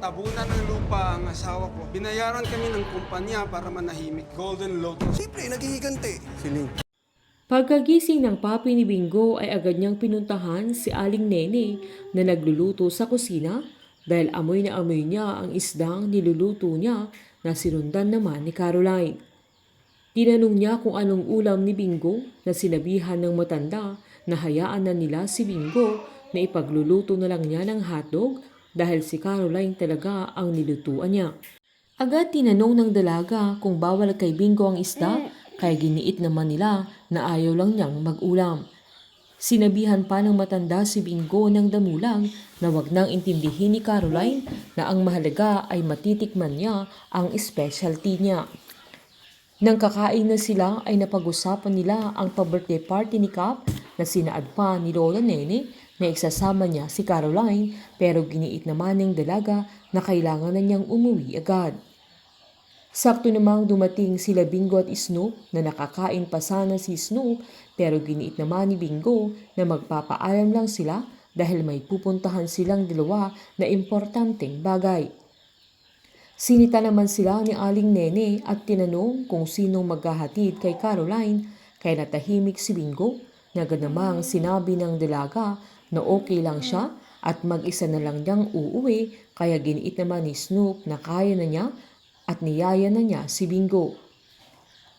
Natabunan ng lupa ang asawa ko. Binayaran kami ng kumpanya para manahimik. Golden Lotus. Siyempre, naghihiganti. Siling. Pagkagising ng papi ni Bingo ay agad niyang pinuntahan si Aling Nene na nagluluto sa kusina dahil amoy na amoy niya ang isdang niluluto niya na sinundan naman ni Caroline. Tinanong niya kung anong ulam ni Bingo na sinabihan ng matanda na hayaan na nila si Bingo na ipagluluto na lang niya ng hotdog dahil si Caroline talaga ang nilutuan niya. Agad tinanong ng dalaga kung bawal kay Bingo ang isda kaya giniit naman nila na ayaw lang niyang mag-ulam. Sinabihan pa ng matanda si Bingo ng damulang na wag nang intindihin ni Caroline na ang mahalaga ay matitikman niya ang specialty niya. Nang kakain na sila ay napag-usapan nila ang pa-birthday party ni Cap na sinaad pa ni Lola Nene na isasama niya si Caroline pero giniit naman ng dalaga na kailangan na niyang umuwi agad. Sakto namang dumating sila Bingo at Snoop na nakakain pa sana si Snoop pero giniit naman ni Bingo na magpapaalam lang sila dahil may pupuntahan silang dalawa na importanteng bagay. Sinita naman sila ni Aling Nene at tinanong kung sinong maghahatid kay Caroline kaya natahimik si Bingo na agad namang sinabi ng dalaga na okay lang siya at mag-isa na lang niyang uuwi kaya giniit naman ni Snoop na kaya na niya at niyaya na niya si Bingo.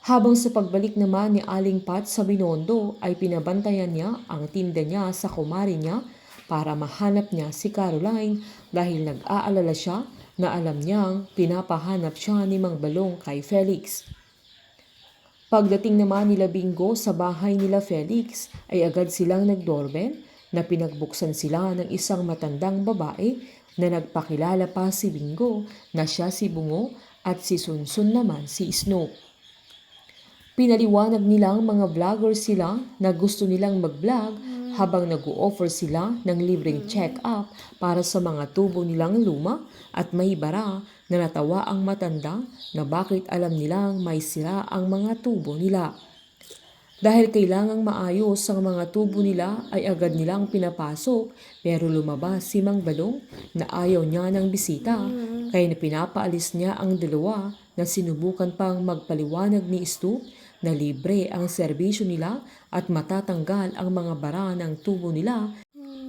Habang sa pagbalik naman ni Aling Pat sa Binondo ay pinabantayan niya ang tinda niya sa kumari niya para mahanap niya si Caroline dahil nag-aalala siya na alam niyang pinapahanap siya ni Mang Balong kay Felix. Pagdating naman nila Bingo sa bahay nila Felix ay agad silang nag-doorbell na pinagbuksan sila ng isang matandang babae na nagpakilala pa si Bingo na siya si Bungo at si Sunsun naman si Snoop. Pinaliwanag nilang mga vlogger sila na gusto nilang mag-vlog habang nag-o-offer sila ng libreng check-up para sa mga tubo nilang luma at may bara na natawa ang matanda na bakit alam nilang may sira ang mga tubo nila. Dahil kailangang maayos ang mga tubo nila ay agad nilang pinapasok pero lumabas si Mang Balong na ayaw niya ng bisita kaya pinapaalis niya ang dalawa na sinubukan pang magpaliwanag ni Stu na libre ang serbisyo nila at matatanggal ang mga bara ng tubo nila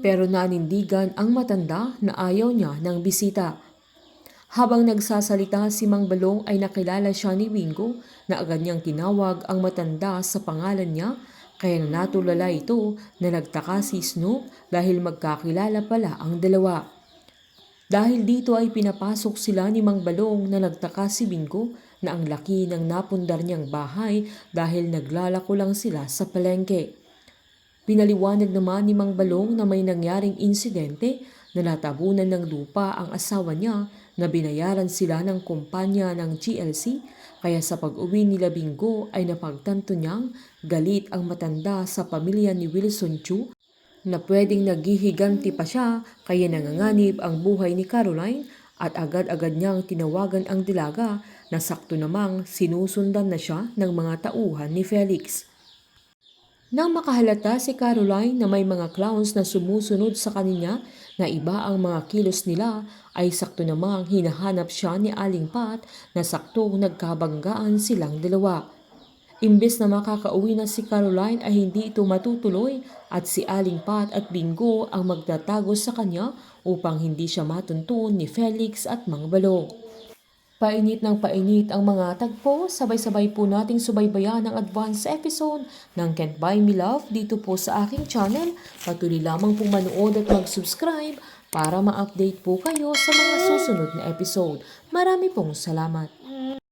pero nanindigan ang matanda na ayaw niya ng bisita. Habang nagsasalita si Mang Balong ay nakilala siya ni Bingo na agad niyang tinawag ang matanda sa pangalan niya kaya natulala ito na nagtaka si Snoop dahil magkakilala pala ang dalawa. Dahil dito ay pinapasok sila ni Mang Balong na nagtaka si Bingo na ang laki ng napundar niyang bahay dahil naglalako lang sila sa palengke. Pinaliwanag naman ni Mang Balong na may nangyaring insidente na natabunan ng lupa ang asawa niya na binayaran sila ng kumpanya ng GLC kaya sa pag-uwi nila Bingo ay napagtanto niyang galit ang matanda sa pamilya ni Wilson Chu na pwedeng naghihiganti pa siya kaya nanganganib ang buhay ni Caroline at agad-agad niyang tinawagan ang dalaga na sakto namang sinusundan na siya ng mga tauhan ni Felix. Nang makahalata si Caroline na may mga clowns na sumusunod sa kanya na iba ang mga kilos nila ay sakto namang hinahanap siya ni Aling Pat na sakto nagkabanggaan silang dalawa. Imbes na makakauwi na si Caroline ay hindi ito matutuloy at si Aling Pat at Bingo ang magtatago sa kanya upang hindi siya matuntun ni Felix at Mang Balong. Painit ng painit ang mga tagpo, sabay-sabay po nating subaybayan ang advance episode ng Can't Buy Me Love dito po sa aking channel. Patuloy lamang pong manood at mag-subscribe para ma-update po kayo sa mga susunod na episode. Marami pong salamat.